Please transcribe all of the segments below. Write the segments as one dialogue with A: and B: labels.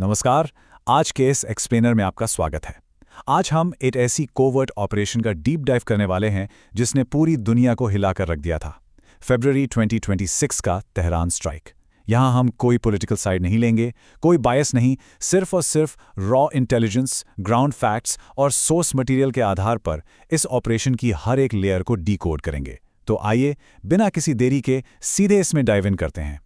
A: नमस्कार। आज के इस एक्सप्लेनर में आपका स्वागत है। आज हम एक ऐसी कोवर्ट ऑपरेशन का डीप डाइव करने वाले हैं जिसने पूरी दुनिया को हिलाकर रख दिया था। फरवरी 2026 का तेहरान स्ट्राइक। यहाँ हम कोई पॉलिटिकल साइड नहीं लेंगे, कोई बायस नहीं, सिर्फ और सिर्फ रॉ इंटेलिजेंस, ग्राउंड फैक्ट्स और सोर्स मटेरियल के आधार पर इस ऑपरेशन की हर एक लेयर को डीकोड करेंगे। तो आइए बिना किसी देरी के सीधे इसमें डाइव इन करते हैं।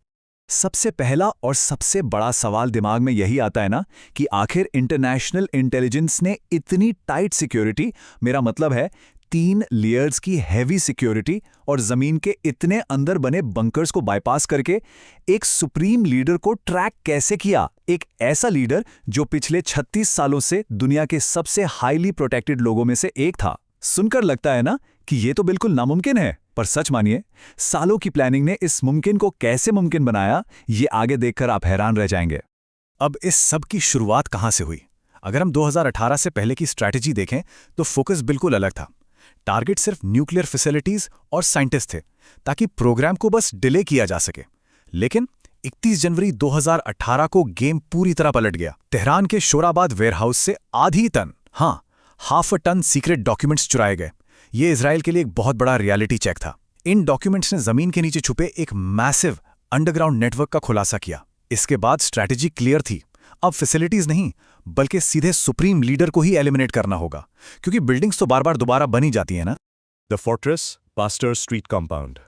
B: सबसे पहला और सबसे बड़ा सवाल दिमाग में यही आता है ना कि आखिर इंटरनेशनल इंटेलिजेंस ने इतनी टाइट सिक्योरिटी, मेरा मतलब है 3 लेयर्स की हैवी सिक्योरिटी और जमीन के इतने अंदर बने बंकर्स को बाईपास करके एक सुप्रीम लीडर को ट्रैक कैसे किया। एक ऐसा लीडर जो पिछले 36 सालों से दुनिया के सबसे हाईली प्रोटेक्टेड लोगों में से एक था। सुनकर लगता है ना कि ये तो बिल्कुल नामुमकिन है, पर सच मानिए सालों की प्लानिंग ने इस मुमकिन को कैसे मुमकिन बनाया, ये आगे देखकर आप हैरान रह जाएंगे।
A: अब इस सब की शुरुआत कहाँ से हुई? अगर हम 2018 से पहले की स्ट्रैटेजी देखें तो फोकस बिल्कुल अलग था। टारगेट सिर्फ न्यूक्लियर फैसिलिटीज और साइंटिस्ट थे ताकि प्रोग्राम को बस डिले किया जा सके। लेकिन 31 जनवरी 2018 को गेम पूरी तरह पलट गया। तेहरान के शोराबाद वेयरहाउस से आधी टन, हाँ, half a ton secret documents चुराए गए। ये इजराइल के लिए एक बहुत बड़ा रियलिटी चेक था। इन डॉक्यूमेंट्स ने जमीन के नीचे छुपे एक मैसिव अंडरग्राउंड नेटवर्क का खुलासा किया। इसके बाद स्ट्रैटेजी क्लियर थी। अब फैसिलिटीज नहीं, बल्कि सीधे सुप्रीम लीडर को ही एलिमिनेट करना होगा, क्योंकि बिल्डिंग्स तो बार बार दोबारा बनी जाती है ना।
C: The fortress, pastor street compound.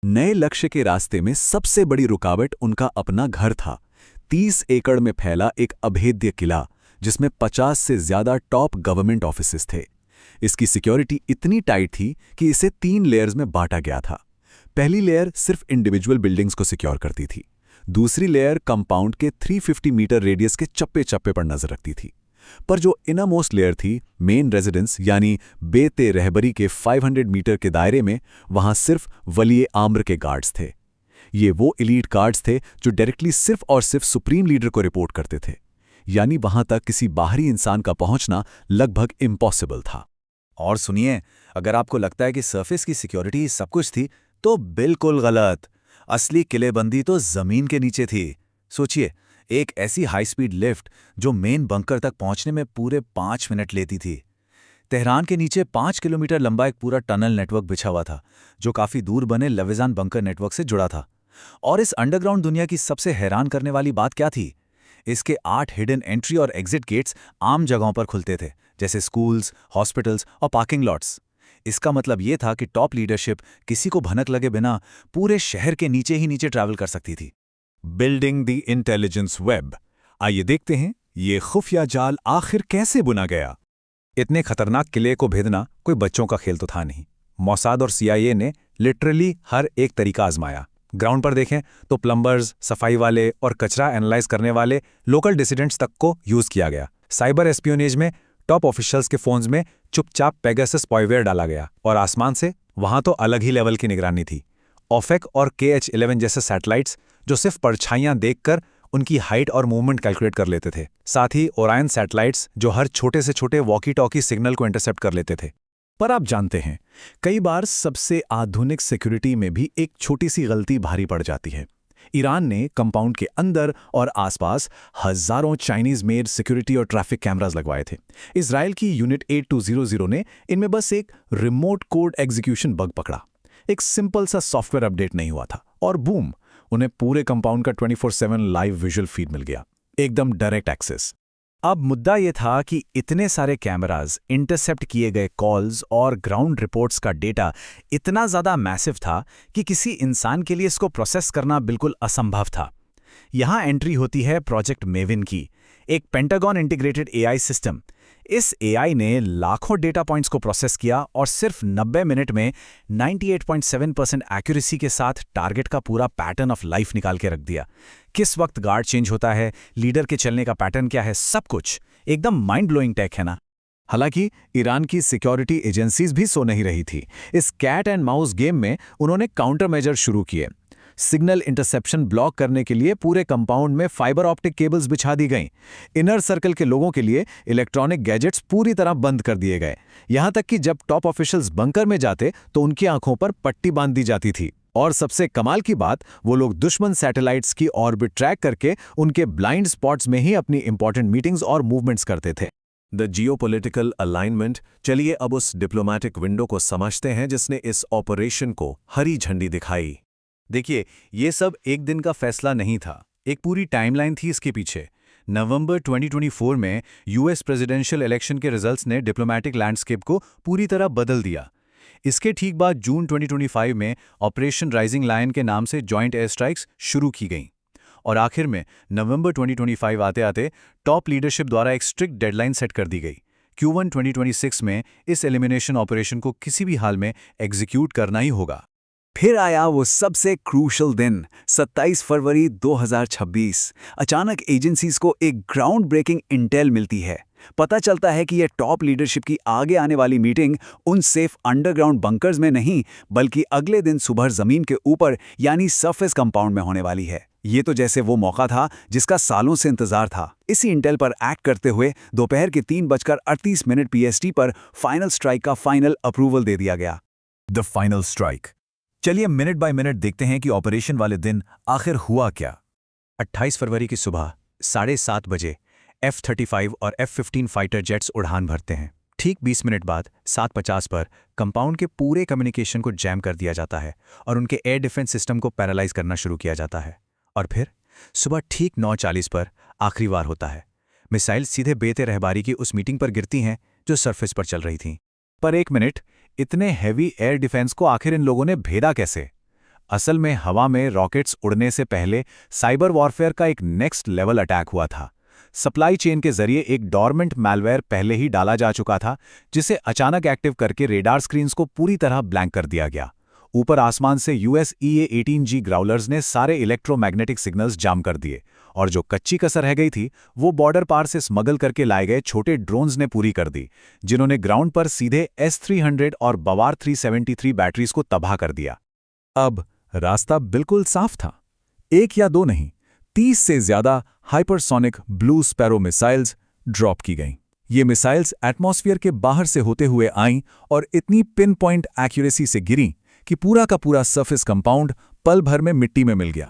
B: नए लक्ष्य के रास्ते में सबसे बड़ी रुकावट उनका अपना घर था। 30 एकड़ में फैला एक अभेद्य किला जिसमें 50 से ज्यादा टॉप गवर्नमेंट ऑफिसेस थे। इसकी सिक्योरिटी इतनी टाइट थी कि इसे 3 लेयर्स में बांटा गया था। पहली लेयर सिर्फ इंडिविजुअल बिल्डिंग्स को सिक्योर करती थी। दूसरी लेयर कंपाउंड के 350 मीटर रेडियस के चप्पे चप्पे पर नजर रखती थी। पर जो इनरमोस्ट लेयर थी, मेन रेजिडेंस यानी बेते रहबरी के 500 मीटर के दायरे में, वहां सिर्फ वलीए आम्र के गार्ड्स थे। ये वो एलीट गार्ड्स थे जो डायरेक्टली सिर्फ और सिर्फ सुप्रीम लीडर को रिपोर्ट करते थे। यानी वहां तक किसी बाहरी इंसान का पहुंचना लगभग इम्पॉसिबल था।
D: और सुनिए, अगर आपको लगता है कि सरफेस की सिक्योरिटी सब कुछ थी, तो बिल्कुल गलत। असली किलेबंदी तो जमीन के नीचे थी। सोचिए, एक ऐसी हाई स्पीड लिफ्ट जो मेन बंकर तक पहुंचने में पूरे 5 मिनट लेती थी। तेहरान के नीचे 5 किलोमीटर लंबा एक पूरा टनल नेटवर्क बिछा हुआ था, जो काफी दूर बने लवेजान बंकर नेटवर्क से जुड़ा था। और इस अंडरग्राउंड दुनिया की सबसे हैरान करने वाली बात क्या थी? इसके 8 हिडन एंट्री और एग्जिट गेट्स आम जगहों पर खुलते थे, जैसे स्कूल्स, हॉस्पिटल्स और पार्किंग लॉट्स। इसका मतलब यह था कि टॉप लीडरशिप किसी को भनक लगे बिना पूरे शहर के नीचे ही नीचे ट्रैवल कर सकती थी।
C: Building the intelligence web. आइए देखते हैं ये खुफिया जाल आखिर कैसे बुना गया।
A: इतने खतरनाक किले को भेदना कोई बच्चों का खेल तो था नहीं। मोसाद और CIA ने लिटरली हर एक तरीका आजमाया। ग्राउंड पर देखें तो प्लम्बर्स, सफाई वाले और कचरा एनालाइज करने वाले लोकल डिसिडेंट्स तक को यूज किया गया। साइबर एस्पियोनेज में टॉप ऑफिशियल्स के फोन्स में चुपचाप पेगासस स्पाईवेयर डाला गया, और आसमान से वहां तो अलग ही लेवल की निगरानी थी। OFAC और KH-11 जैसे सैटेलाइट्स जो सिर्फ परछाइयां देखकर उनकी हाइट और मूवमेंट कैलकुलेट कर लेते थे। साथ ही ओरायन सैटेलाइट्स जो हर छोटे से छोटे वॉकी टॉकी सिग्नल को इंटरसेप्ट कर लेते थे।
B: पर आप जानते हैं, कई बार सबसे आधुनिक सिक्योरिटी में भी एक छोटी सी गलती भारी पड़ जाती है। ईरान ने कंपाउंड के अंदर और आसपास हजारों चाइनीज मेड सिक्योरिटी और ट्रैफिक कैमरास लगवाए थे। इजराइल की यूनिट 8200 ने इनमें बस एक रिमोट कोड एग्जीक्यूशन बग पकड़ा। एक सिंपल सा सॉफ्टवेयर अपडेट नहीं हुआ था, और बूम, उन्हें पूरे कंपाउंड का 24/7 लाइव विजुअल फीड मिल गया, एकदम डायरेक्ट एक्सेस।
A: अब मुद्दा यह था कि इतने सारे कैमराज, इंटरसेप्ट किए गए कॉल्स और ग्राउंड रिपोर्ट्स का डेटा इतना ज़्यादा मैसिव था कि किसी इंसान के लिए इसको प्रोसेस करना बिल्कुल असंभव था। यहाँ एंट्री होती है प्रोजेक्ट मेविन की, एक पेंटागन इंटीग्रेटेड AI सिस्टम। इस AI ने लाखों डेटा पॉइंट्स को प्रोसेस किया और सिर्फ 90 मिनट में 98.7% एक्यूरेसी के साथ टारगेट का पूरा पैटर्न ऑफ लाइफ निकाल के रख दिया। किस वक्त गार्ड चेंज होता है, लीडर के चलने का पैटर्न क्या है, सब कुछ एकदम माइंड ब्लोइंग टेक है ना।
B: हालांकि ईरान की सिक्योरिटी एजेंसीज भी सो नहीं रही थी। इस कैट एंड माउस गेम में उन्होंने काउंटर मेजर शुरू किए। सिग्नल इंटरसेप्शन ब्लॉक करने के लिए पूरे कंपाउंड में फाइबर ऑप्टिक केबल्स बिछा दी गईं। इनर सर्कल के लोगों के लिए इलेक्ट्रॉनिक गैजेट्स पूरी तरह बंद कर दिए गए। यहां तक कि जब टॉप ऑफिशियल्स बंकर में जाते तो उनकी आंखों पर पट्टी बांध दी जाती थी।
C: और सबसे कमाल की बात, वो लोग दुश्मन सैटेलाइट्स की ऑर्बिट ट्रैक करके उनके ब्लाइंड स्पॉट्स में ही अपनी इंपॉर्टेंट मीटिंग्स और मूवमेंट्स करते थे। The geopolitical alignment. चलिए अब उस डिप्लोमैटिक विंडो को समझते हैं जिसने इस ऑपरेशन को हरी झंडी दिखाई।
D: देखिए, ये सब एक दिन का फैसला नहीं था, एक पूरी टाइमलाइन थी इसके पीछे। नवंबर 2024 में यूएस प्रेसिडेंशियल इलेक्शन के रिजल्ट्स ने डिप्लोमैटिक लैंडस्केप को पूरी तरह बदल दिया। इसके ठीक बाद जून 2025 में ऑपरेशन राइजिंग लायन के नाम से जॉइंट एयर स्ट्राइक्स शुरू की गईं। और आखिर में नवंबर 2025 आते आते टॉप लीडरशिप द्वारा एक स्ट्रिक्ट डेडलाइन सेट कर दी गई। Q1 2026 में इस एलिमिनेशन ऑपरेशन को किसी भी हाल में एग्जीक्यूट करना ही होगा।
B: फिर आया वो सबसे क्रूशल दिन, 27 फरवरी 2026। अचानक एजेंसीज को एक ग्राउंड ब्रेकिंग इंटेल मिलती है। पता चलता है कि यह टॉप लीडरशिप की आगे आने वाली मीटिंग उन सेफ अंडरग्राउंड बंकर्स में नहीं, बल्कि अगले दिन सुबह जमीन के ऊपर यानी सरफेस कंपाउंड में होने वाली है। ये तो जैसे वो मौका था जिसका सालों से इंतजार था। इसी इंटेल पर एक्ट करते हुए दोपहर के 3:38 PST पर फाइनल स्ट्राइक का फाइनल अप्रूवल दे दिया गया।
C: The final strike. चलिए मिनट बाय मिनट देखते हैं कि ऑपरेशन वाले दिन आखिर हुआ क्या।
A: 28 फरवरी की सुबह 7:30 बजे F-35 और F-15 फाइटर जेट्स उड़ान भरते हैं। ठीक 20 मिनट बाद 7:50 पर कंपाउंड के पूरे कम्युनिकेशन को जैम कर दिया जाता है और उनके एयर डिफेंस सिस्टम को पैरालाइज करना शुरू किया जाता है। और फिर सुबह ठीक 9:40 पर आखिरी वार होता है। मिसाइल सीधे बेते रहबारी की उस मीटिंग पर गिरती हैं जो सरफेस पर चल रही थीं।
C: पर एक मिनट, इतने हैवी एयर डिफेंस को आखिर इन लोगों ने भेदा कैसे? असल में हवा में रॉकेट्स उड़ने से पहले साइबर वॉरफेयर का एक नेक्स्ट लेवल अटैक हुआ था। सप्लाई चेन के जरिए एक डॉर्मेंट मैलवेयर पहले ही डाला जा चुका था, जिसे अचानक एक्टिव करके रेडार स्क्रीन्स को पूरी तरह ब्लैंक कर दिया गया। ऊपर आसमान से US EA-18G ग्राउलर्स ने सारे इलेक्ट्रोमैग्नेटिक सिग्नल्स जाम कर दिए और जो कच्ची कसर रह गई थी वो बॉर्डर पार से स्मगल करके लाए गए छोटे ड्रोन्स ने पूरी कर दी, जिन्होंने ग्राउंड पर सीधे S-300 और बवार 373 बैटरीज को तबाह कर दिया। अब रास्ता बिल्कुल साफ था। एक या दो नहीं, 30 से ज्यादा hypersonic blue sparrow missiles drop की गईं। ये मिसाइल्स एटमॉस्फेयर के बाहर से होते हुए आईं और इतनी पिन पॉइंट एक्यूरेसी से गिरीं कि पूरा का पूरा सरफेस कंपाउंड पल भर में मिट्टी में मिल गया।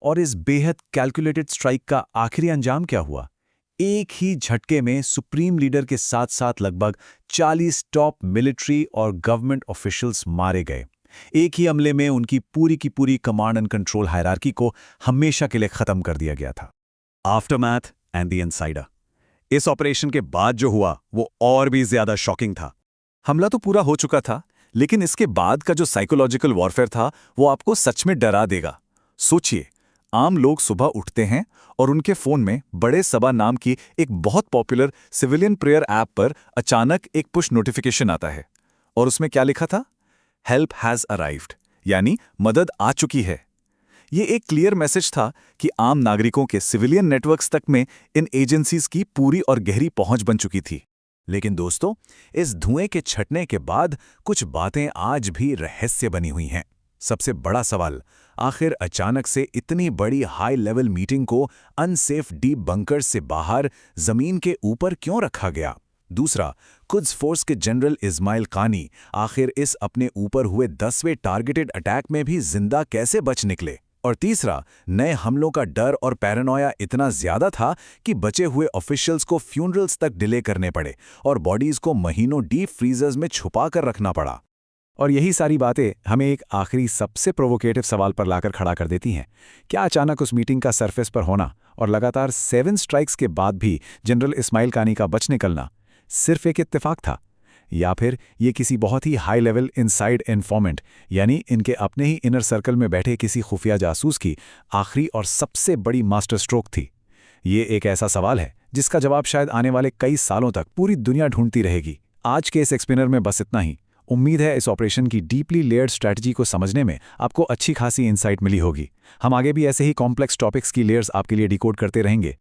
D: और इस बेहद कैलकुलेटेड स्ट्राइक का आखिरी अंजाम क्या हुआ? एक ही झटके में सुप्रीम लीडर के साथ साथ लगभग 40 टॉप मिलिट्री और गवर्नमेंट ऑफिशियल्स मारे गए। एक ही हमले में उनकी पूरी की पूरी कमांड एंड कंट्रोल हायरार्की को हमेशा के लिए खत्म कर दिया गया था।
B: Aftermath and the insider. इस ऑपरेशन के बाद जो हुआ वो और भी ज्यादा शॉकिंग था।
D: हमला तो पूरा हो चुका था, लेकिन इसके बाद का जो साइकोलॉजिकल वॉरफेयर था वो आपको सच में डरा देगा। सोचिए, आम लोग सुबह उठते हैं और उनके फोन में बड़े सबा नाम की एक बहुत पॉपुलर सिविलियन प्रेयर ऐप पर अचानक एक पुश नोटिफिकेशन आता है और उसमें क्या लिखा था? हेल्प हैज अराइव्ड, यानी मदद आ चुकी है। ये एक क्लियर मैसेज था कि आम नागरिकों के सिविलियन नेटवर्क्स तक में इन एजेंसीज की पूरी और गहरी पहुंच बन चुकी थी। लेकिन दोस्तों, इस धुएं के छटने के बाद कुछ बातें आज भी रहस्य बनी हुई हैं। सबसे बड़ा सवाल, आखिर अचानक से इतनी बड़ी हाई लेवल मीटिंग को अनसेफ डीप बंकर्स से बाहर जमीन के ऊपर क्यों रखा गया? दूसरा, कुद्स फोर्स के जनरल इस्माइल कानी आखिर इस अपने ऊपर हुए 10वें टारगेटेड अटैक में भी जिंदा कैसे बच निकले? और तीसरा, नए हमलों का डर और पैरानोया इतना ज्यादा था कि बचे हुए ऑफिशियल्स को फ्यूनरल्स तक डिले करने पड़े और बॉडीज को महीनों डीप फ्रीजर्स में छुपा कर रखना पड़ा।
C: और यही सारी बातें हमें एक आखिरी सबसे प्रोवोकेटिव सवाल पर लाकर खड़ा कर देती हैं। क्या अचानक उस मीटिंग का सरफेस पर होना और लगातार 7 स्ट्राइक्स के बाद भी जनरल इस्माइल कानी का बच निकलना सिर्फ एक इत्तेफाक था, या फिर ये किसी बहुत ही हाई लेवल इनसाइड इन्फॉर्मेंट यानी इनके अपने ही इनर सर्कल में बैठे किसी खुफिया जासूस की आखिरी और सबसे बड़ी मास्टर स्ट्रोक थी? ये एक ऐसा सवाल है जिसका जवाब शायद आने वाले कई सालों तक पूरी दुनिया ढूंढती रहेगी। आज के इस एक्सप्लेनर में बस इतना ही। उम्मीद है इस ऑपरेशन की डीपली लेयर्ड स्ट्रैटेजी को समझने में आपको अच्छी खासी इंसाइट मिली होगी। हम आगे भी ऐसे ही कॉम्प्लेक्स टॉपिक्स की लेयर्स आपके लिए डिकोड करते रहेंगे।